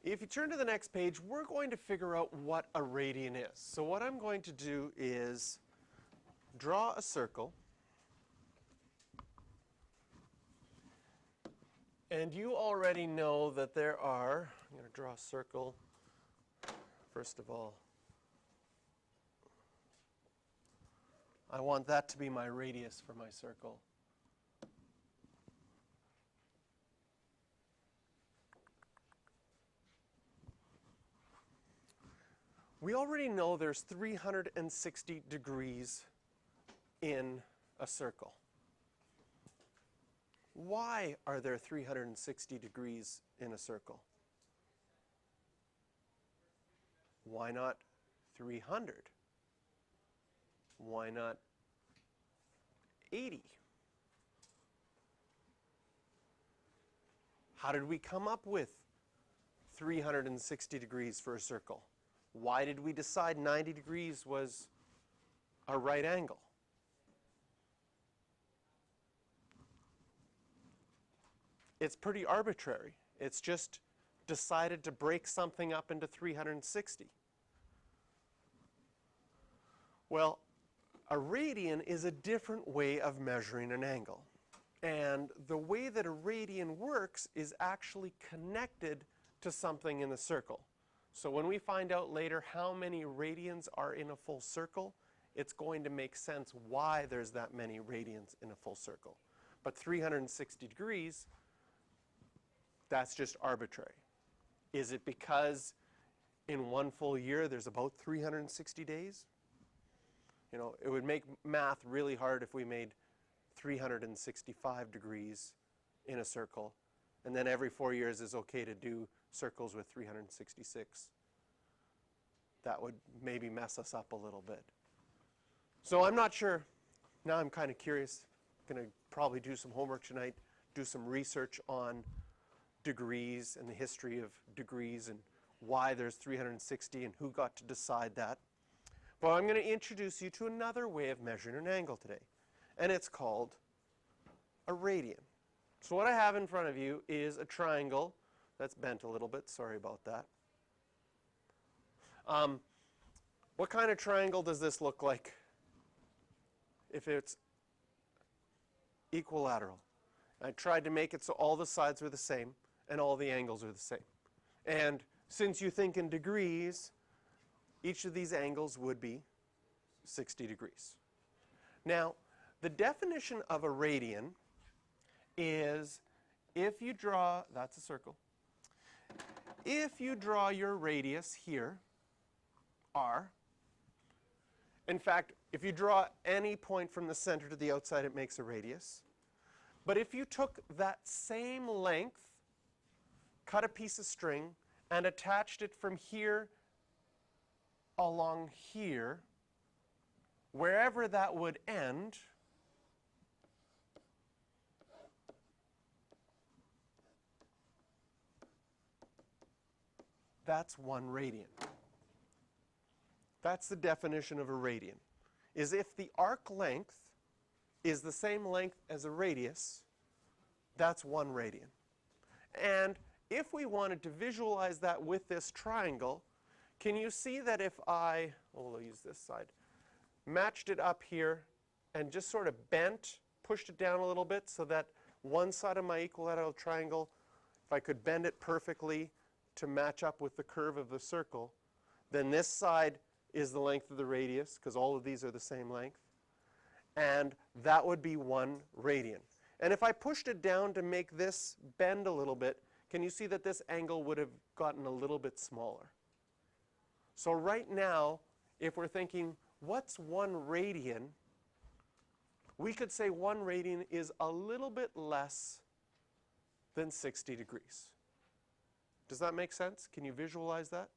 If you turn to the next page, we're going to figure out what a radian is. So what I'm going to do is draw a circle. And you already know that there are, I'm going to draw a circle, first of all. I want that to be my radius for my circle. We already know there's 360 degrees in a circle. Why are there 360 degrees in a circle? Why not 300? Why not 80? How did we come up with 360 degrees for a circle? Why did we decide 90 degrees was a right angle? It's pretty arbitrary. It's just decided to break something up into 360. Well, a radian is a different way of measuring an angle. And the way that a radian works is actually connected to something in the circle. So when we find out later how many radians are in a full circle, it's going to make sense why there's that many radians in a full circle. But 360 degrees, that's just arbitrary. Is it because in one full year there's about 360 days? You know, it would make math really hard if we made 365 degrees in a circle, and then every 4 years is okay to do circles with 366. That would maybe mess us up a little bit. So I'm not sure. Now I'm kind of curious. I'm going to probably do some homework tonight, do some research on degrees and the history of degrees and why there's 360 and who got to decide that. But I'm going to introduce you to another way of measuring an angle today, and it's called a radian. So what I have in front of you is a triangle that's bent a little bit. Sorry about that. What kind of triangle does this look like if it's equilateral? I tried to make it so all the sides were the same and all the angles are the same. And since you think in degrees, each of these angles would be 60 degrees. Now, the definition of a radian is if you draw, that's a circle, if you draw your radius here, r, in fact, if you draw any point from the center to the outside, it makes a radius. But if you took that same length, cut a piece of string, and attached it from here along here, wherever that would end, that's 1 radian. That's the definition of a radian, is if the arc length is the same length as a radius, that's 1 radian. And if we wanted to visualize that with this triangle, can you see that if I, we'll use this side, matched it up here and just sort of bent, pushed it down a little bit so that one side of my equilateral triangle, if I could bend it perfectly to match up with the curve of the circle, then this side is the length of the radius, because all of these are the same length, and that would be 1 radian. And if I pushed it down to make this bend a little bit, can you see that this angle would have gotten a little bit smaller? So right now, if we're thinking, what's 1 radian? We could say 1 radian is a little bit less than 60 degrees. Does that make sense? Can you visualize that?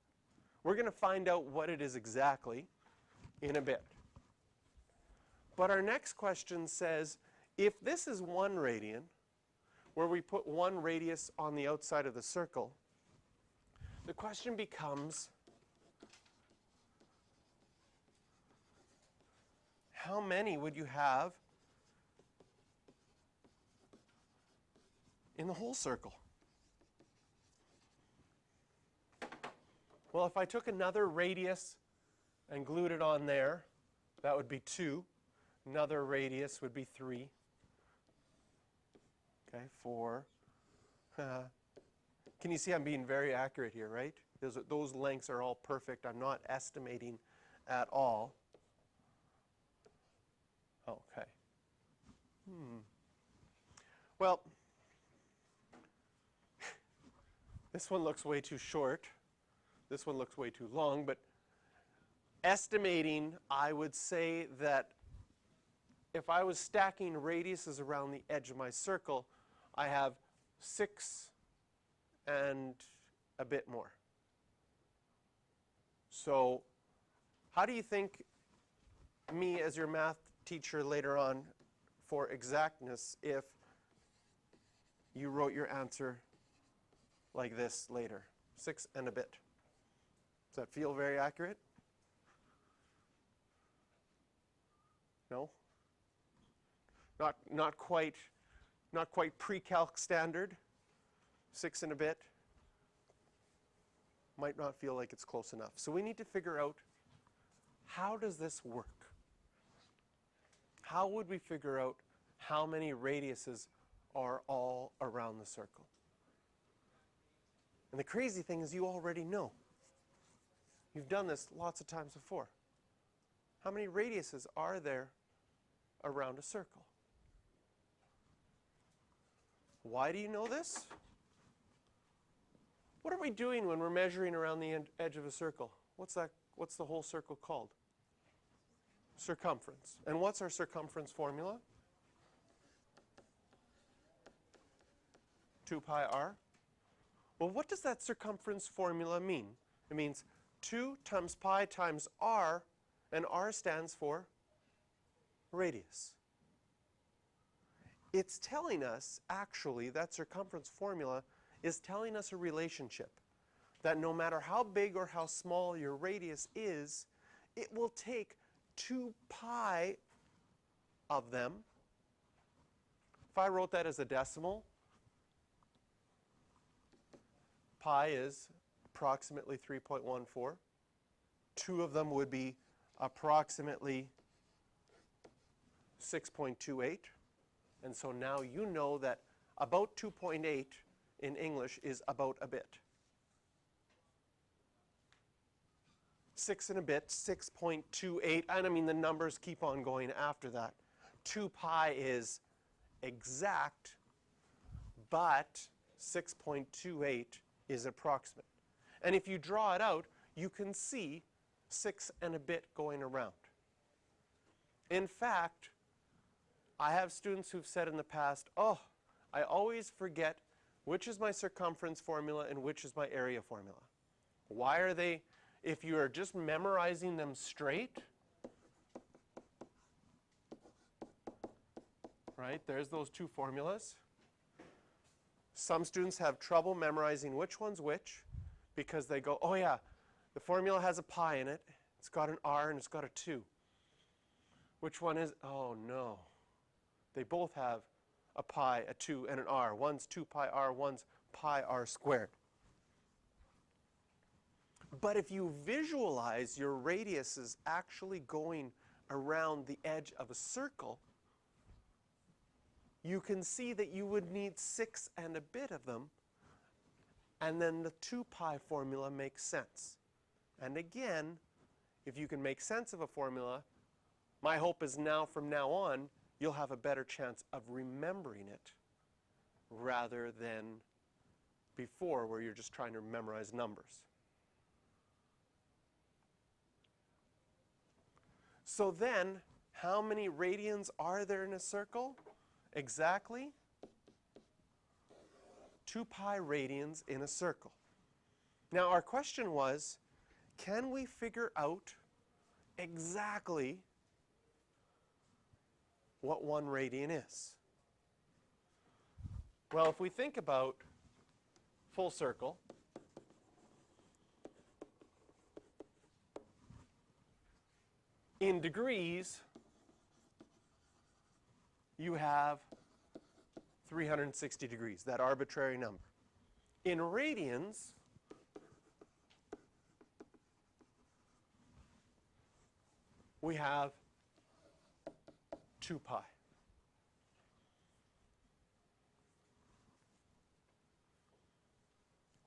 We're going to find out what it is exactly in a bit. But our next question says, if this is 1 radian, where we put 1 radius on the outside of the circle, the question becomes, how many would you have in the whole circle? Well, if I took another radius and glued it on there, that would be 2. Another radius would be 3. Okay, 4. Can you see I'm being very accurate here, right? Those lengths are all perfect. I'm not estimating at all. Okay. Well, this one looks way too short. This one looks way too long, but estimating, I would say that if I was stacking radiuses around the edge of my circle, I have 6 and a bit more. So how do you think me as your math teacher later on for exactness if you wrote your answer like this later? 6 and a bit. Does that feel very accurate? No? Not quite pre-calc standard. 6 and a bit. Might not feel like it's close enough. So we need to figure out, how does this work? How would we figure out how many radiuses are all around the circle? And the crazy thing is you already know. You've done this lots of times before. How many radiuses are there around a circle? Why do you know this? What are we doing when we're measuring around the edge of a circle? What's the whole circle called? Circumference. And what's our circumference formula? 2 pi r. Well, what does that circumference formula mean? It means 2 times pi times r, and r stands for radius. It's telling us, actually, that circumference formula is telling us a relationship, that no matter how big or how small your radius is, it will take 2 pi of them. If I wrote that as a decimal, pi is approximately 3.14. 2 of them would be approximately 6.28. And so now you know that about 2.8 in English is about a bit. 6 and a bit, 6.28, and I mean the numbers keep on going after that. 2 pi is exact, but 6.28 is approximate. And if you draw it out, you can see 6 and a bit going around. In fact, I have students who've said in the past, oh, I always forget which is my circumference formula and which is my area formula. Why are they? If you are just memorizing them straight, right, there's those 2 formulas. Some students have trouble memorizing which one's which because they go, oh yeah, the formula has a pi in it, it's got an r and it's got a 2. Which one is, oh no. They both have a pi, a 2, and an r. One's 2 pi r, one's pi r squared. But if you visualize your radius is actually going around the edge of a circle, you can see that you would need 6 and a bit of them, and then the 2 pi formula makes sense. And again, if you can make sense of a formula, my hope is now from now on, you'll have a better chance of remembering it rather than before where you're just trying to memorize numbers. So then, how many radians are there in a circle? Exactly 2 pi radians in a circle. Now our question was, can we figure out exactly what 1 radian is? Well, if we think about full circle, in degrees, you have 360 degrees, that arbitrary number. In radians, we have 2 pi.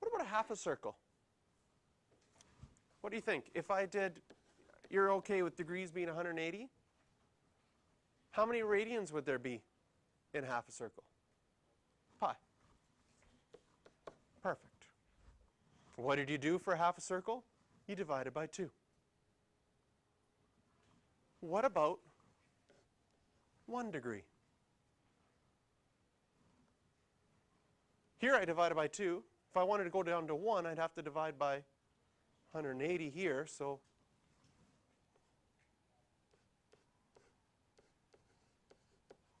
What about a half a circle? What do you think? If I did, you're okay with degrees being 180? How many radians would there be in half a circle? Pi. Perfect. What did you do for half a circle? You divided by 2. What about 1 degree? Here I divided by 2. If I wanted to go down to 1, I'd have to divide by 180 here, so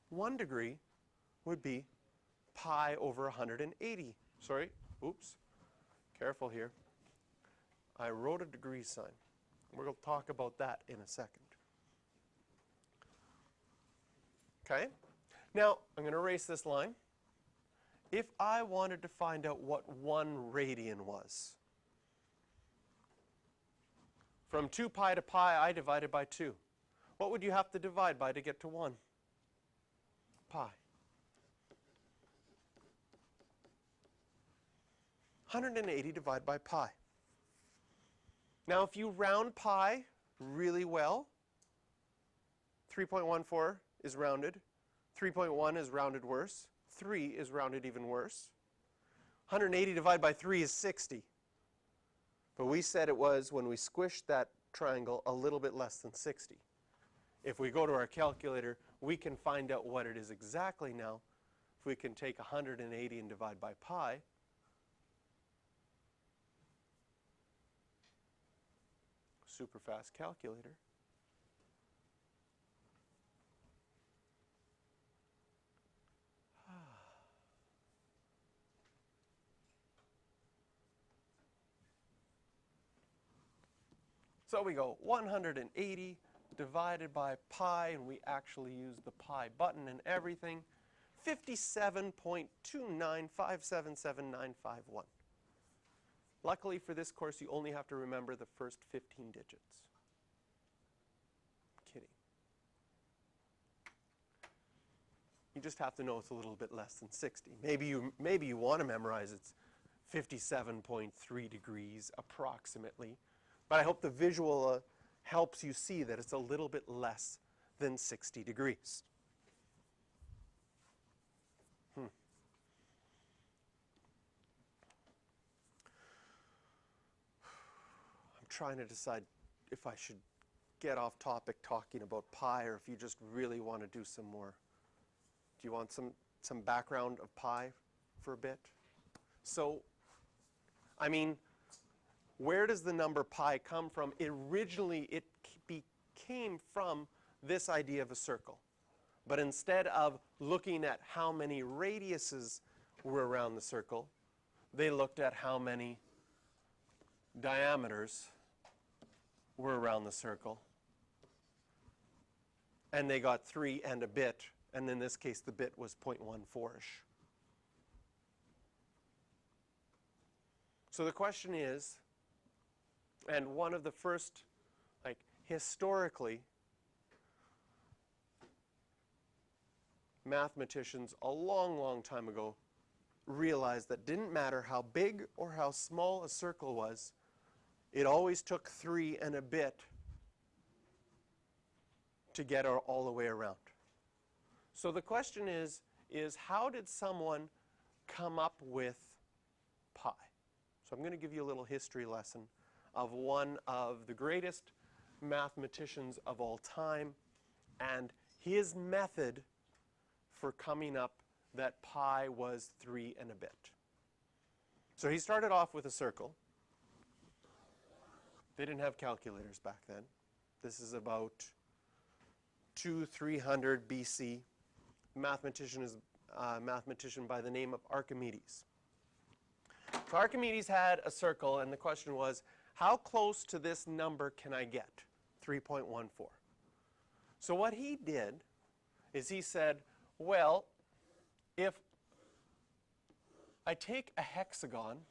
one degree would be pi over 180. Sorry, oops, careful here. I wrote a degree sign. We're going to talk about that in a second. Okay, now I'm going to erase this line. If I wanted to find out what 1 radian was, from 2 pi to pi, I divided by 2. What would you have to divide by to get to 1? Pi. 180 divided by pi. Now, if you round pi really well, 3.14 is rounded. 3.1 is rounded worse. 3 is rounded even worse. 180 divided by 3 is 60. But we said it was, when we squished that triangle, a little bit less than 60. If we go to our calculator, we can find out what it is exactly now. If we can take 180 and divide by pi, super fast calculator. So we go 180 divided by pi, and we actually use the pi button and everything, 57.2957791. Luckily for this course, you only have to remember the first 15 digits. Kidding. You just have to know it's a little bit less than 60. Maybe you want to memorize it's 57.3 degrees approximately. But I hope the visual helps you see that it's a little bit less than 60 degrees. I'm trying to decide if I should get off topic talking about pi, or if you just really want to do some more. Do you want some background of pi for a bit? So, I mean, where does the number pi come from? Originally, it came from this idea of a circle. But instead of looking at how many radiuses were around the circle, they looked at how many diameters were around the circle. And they got 3 and a bit. And in this case, the bit was 0.14-ish. So the question is, and one of the first, historically, mathematicians a long, long time ago realized that didn't matter how big or how small a circle was, it always took 3 and a bit to get all the way around. So the question is how did someone come up with pi? So I'm going to give you a little history lesson of one of the greatest mathematicians of all time and his method for coming up that pi was 3 and a bit. So he started off with a circle. They didn't have calculators back then. This is about 200-300 BC. Mathematician is a mathematician by the name of Archimedes. So Archimedes had a circle, and the question was, how close to this number can I get? 3.14. So what he did is he said, well, if I take a hexagon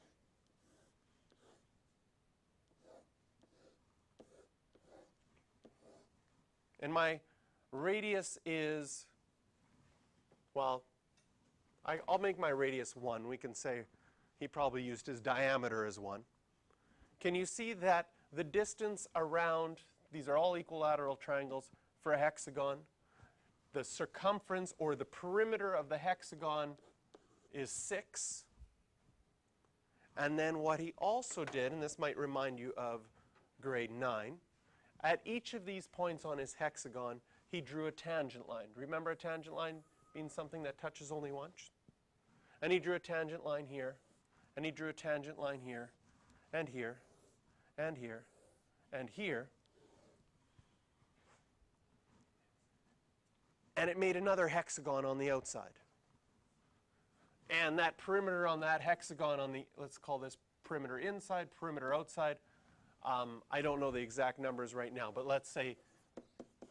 And my radius is, well, I'll make my radius 1. We can say he probably used his diameter as 1. Can you see that the distance around, these are all equilateral triangles for a hexagon. The circumference or the perimeter of the hexagon is 6. And then what he also did, and this might remind you of grade 9, at each of these points on his hexagon, he drew a tangent line. Remember a tangent line being something that touches only once? And he drew a tangent line here, and he drew a tangent line here, and here, and here, and here. And it made another hexagon on the outside. And that perimeter on that hexagon on the, let's call this perimeter inside, perimeter outside. I don't know the exact numbers right now, but let's say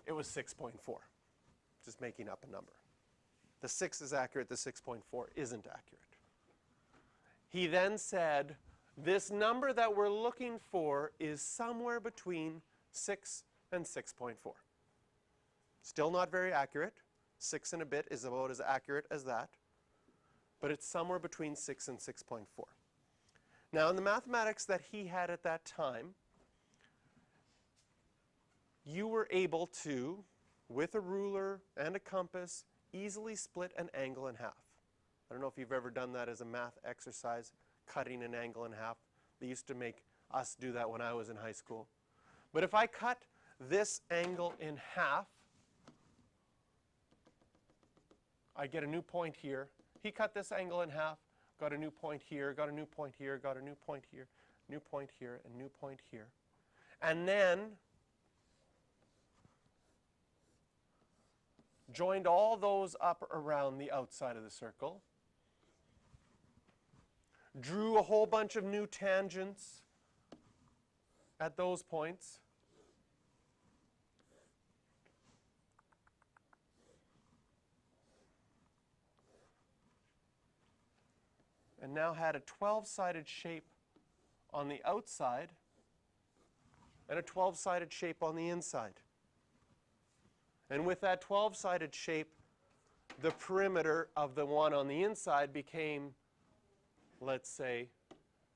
it was 6.4. Just making up a number. The 6 is accurate, the 6.4 isn't accurate. He then said, this number that we're looking for is somewhere between 6 and 6.4. Still not very accurate. 6 and a bit is about as accurate as that. But it's somewhere between 6 and 6.4. Now, in the mathematics that he had at that time, you were able to, with a ruler and a compass, easily split an angle in half. I don't know if you've ever done that as a math exercise, cutting an angle in half. They used to make us do that when I was in high school. But if I cut this angle in half, I get a new point here. He cut this angle in half, got a new point here, got a new point here, got a new point here, new point here, and new point here. And then joined all those up around the outside of the circle. Drew a whole bunch of new tangents at those points. And now had a 12-sided shape on the outside and a 12-sided shape on the inside. And with that 12-sided shape, the perimeter of the one on the inside became, let's say,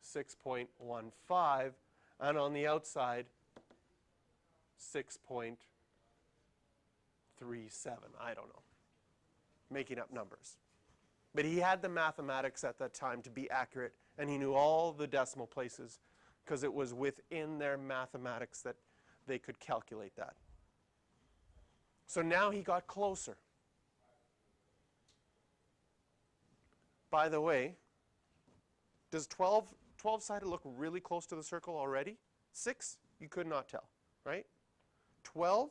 6.15, and on the outside, 6.37. I don't know. Making up numbers. But he had the mathematics at that time to be accurate, and he knew all the decimal places because it was within their mathematics that they could calculate that. So now he got closer. By the way, does 12-sided look really close to the circle already? 6, you could not tell, right? 12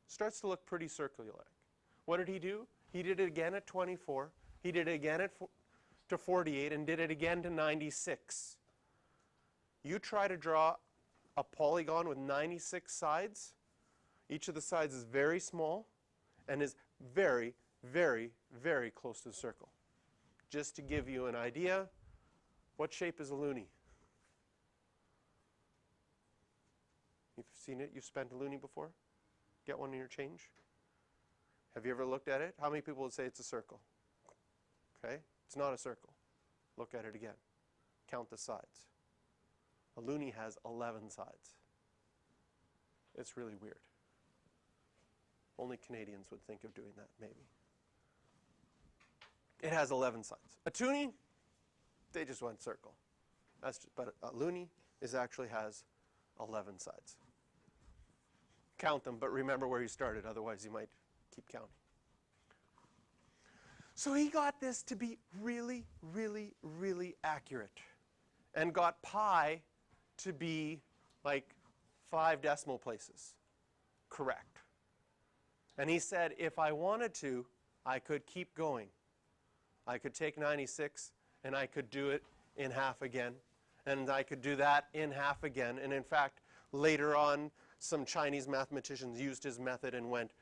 starts to look pretty circular-like. What did he do? He did it again at 24. He did it again to 48 and did it again to 96. You try to draw a polygon with 96 sides. Each of the sides is very small and is very, very, very close to the circle. Just to give you an idea, what shape is a loonie? You've seen it? You've spent a loonie before? Get one in your change? Have you ever looked at it? How many people would say it's a circle? Okay, it's not a circle. Look at it again. Count the sides. A loonie has 11 sides. It's really weird. Only Canadians would think of doing that, maybe. It has 11 sides. A toonie, they just went circle. That's just, but a loonie actually has 11 sides. Count them, but remember where you started, otherwise you might keep counting. So he got this to be really, really, really accurate and got pi to be like 5 decimal places correct. And he said if I wanted to, I could keep going. I could take 96 and I could do it in half again. And I could do that in half again. And in fact, later on, some Chinese mathematicians used his method and went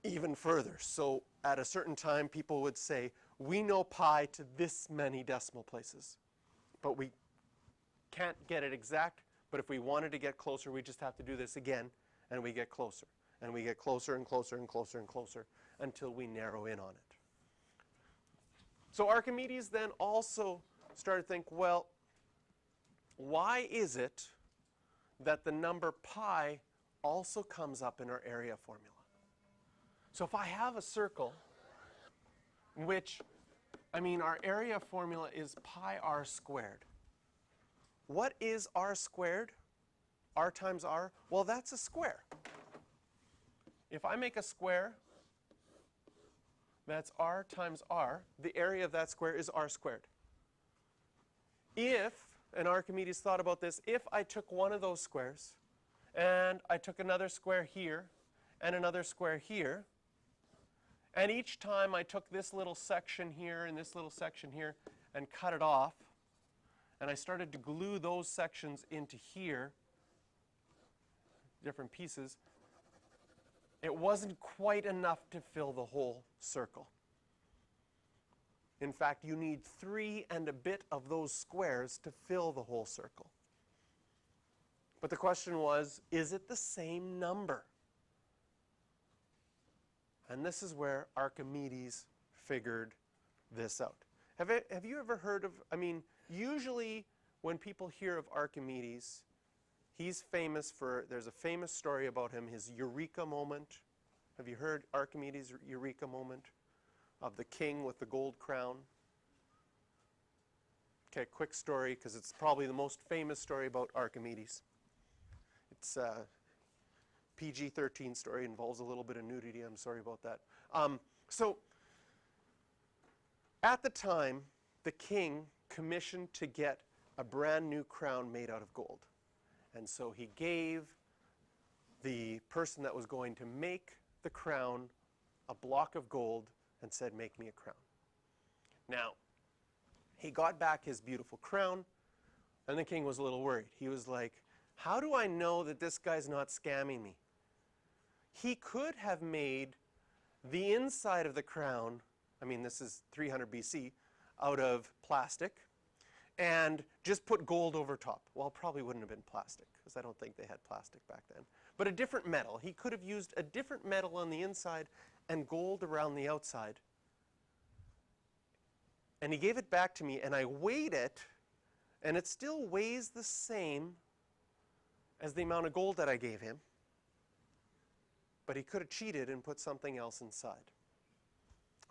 even further. So at a certain time, people would say, we know pi to this many decimal places, but we can't get it exact. But if we wanted to get closer, we just have to do this again, and we get closer. And we get closer and closer and closer and closer until we narrow in on it. So Archimedes then also started to think, well, why is it that the number pi also comes up in our area formula? So if I have a circle, which, our area formula is pi r squared. What is r squared? R times r? Well, that's a square. If I make a square, that's r times r. The area of that square is r squared. If, and Archimedes thought about this, if I took one of those squares, and I took another square here, and another square here, and each time I took this little section here and this little section here and cut it off, and I started to glue those sections into here, different pieces, it wasn't quite enough to fill the whole circle. In fact, you need 3 and a bit of those squares to fill the whole circle. But the question was, is it the same number? And this is where Archimedes figured this out. Have you ever heard of, usually when people hear of Archimedes, he's famous for, there's a famous story about him, his Eureka moment. Have you heard Archimedes' Eureka moment of the king with the gold crown? Okay, quick story, because it's probably the most famous story about Archimedes. It's a PG-13 story, involves a little bit of nudity. I'm sorry about that. So at the time, the king commissioned to get a brand new crown made out of gold. And so he gave the person that was going to make the crown a block of gold and said, make me a crown. Now, he got back his beautiful crown, and the king was a little worried. He was like, how do I know that this guy's not scamming me? He could have made the inside of the crown, this is 300 BC, out of plastic, and just put gold over top. Well, it probably wouldn't have been plastic, because I don't think they had plastic back then. But a different metal. He could have used a different metal on the inside and gold around the outside. And he gave it back to me, and I weighed it, and it still weighs the same as the amount of gold that I gave him. But he could have cheated and put something else inside.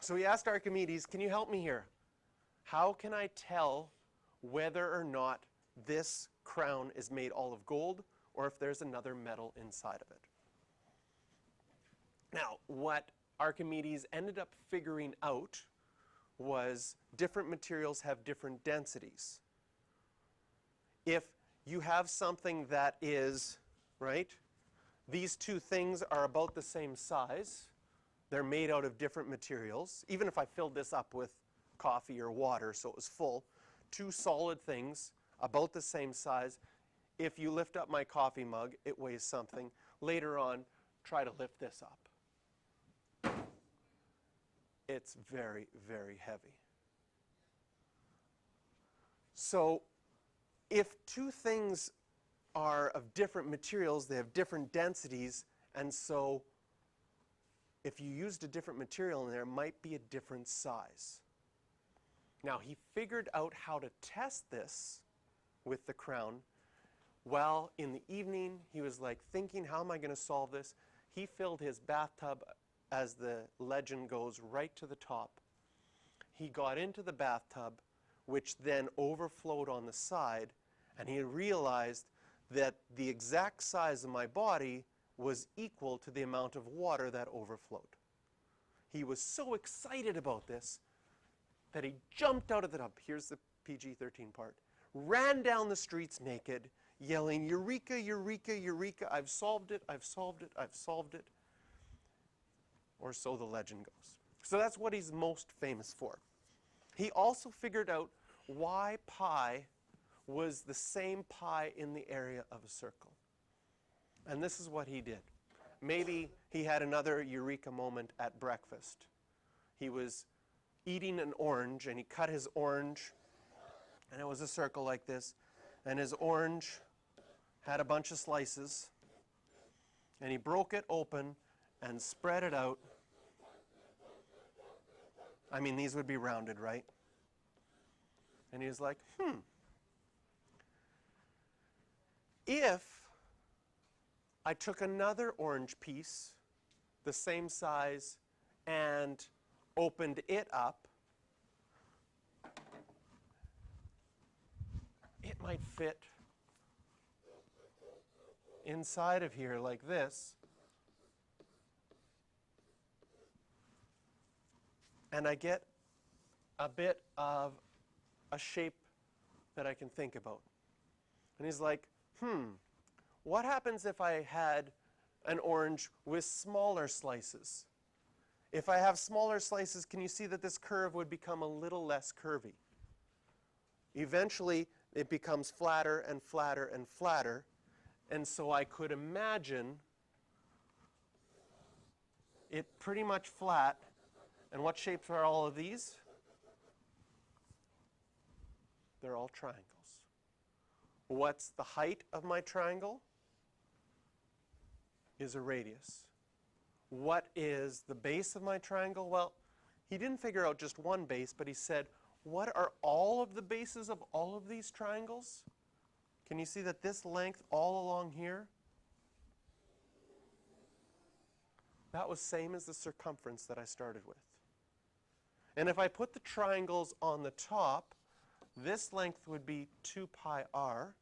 So he asked Archimedes, can you help me here? How can I tell whether or not this crown is made all of gold or if there's another metal inside of it? Now, what Archimedes ended up figuring out was different materials have different densities. If you have something that is, these two things are about the same size, they're made out of different materials. Even if I filled this up with coffee or water so it was full, two solid things about the same size, if you lift up my coffee mug, it weighs something. Later on, try to lift this up. It's very, very heavy. So if two things are of different materials, they have different densities, and so if you used a different material in there, it might be a different size. Now, he figured out how to test this with the crown. Well, in the evening, he was like thinking, how am I going to solve this? He filled his bathtub, as the legend goes, right to the top. He got into the bathtub, which then overflowed on the side, and he realized that the exact size of my body was equal to the amount of water that overflowed. He was so excited about this that he jumped out of the tub. Here's the PG-13 part. Ran down the streets naked, yelling, Eureka, Eureka, Eureka, I've solved it, I've solved it, I've solved it. Or so the legend goes. So that's what he's most famous for. He also figured out why pi was the same pi in the area of a circle. And this is what he did. Maybe he had another Eureka moment at breakfast. He was eating an orange, and he cut his orange, and it was a circle like this, and his orange had a bunch of slices, And he broke it open and spread it out. I mean, these would be rounded, right? And he was like, if I took another orange piece, the same size, and opened it up, it might fit inside of here like this. And I get a bit of a shape that I can think about. And he's like, what happens if I had an orange with smaller slices? If I have smaller slices, can you see that this curve would become a little less curvy? Eventually, it becomes flatter and flatter and flatter. And so I could imagine it pretty much flat. And what shapes are all of these? They're all triangles. What's the height of my triangle? Is a radius. What is the base of my triangle? Well, he didn't figure out just one base, but he said, what are all of the bases of all of these triangles? Can you see that this length all along here? That was same as the circumference that I started with. And if I put the triangles on the top, this length would be 2 pi r.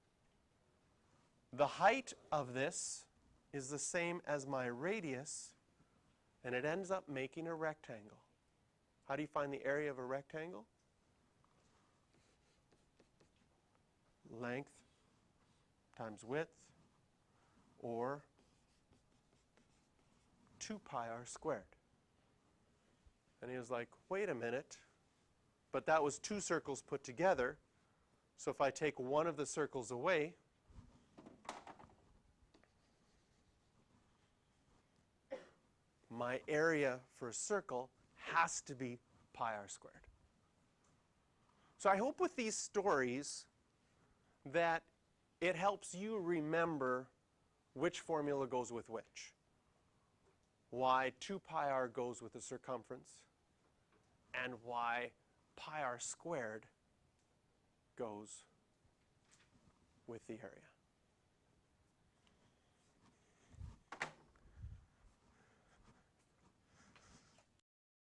The height of this is the same as my radius, and it ends up making a rectangle. How do you find the area of a rectangle? Length times width, or 2 pi r squared. And he was like, wait a minute, but that was two circles put together. So if I take one of the circles away, my area for a circle has to be pi r squared. So I hope with these stories that it helps you remember which formula goes with which. Why 2 pi r goes with the circumference, and why pi r squared goes with the area.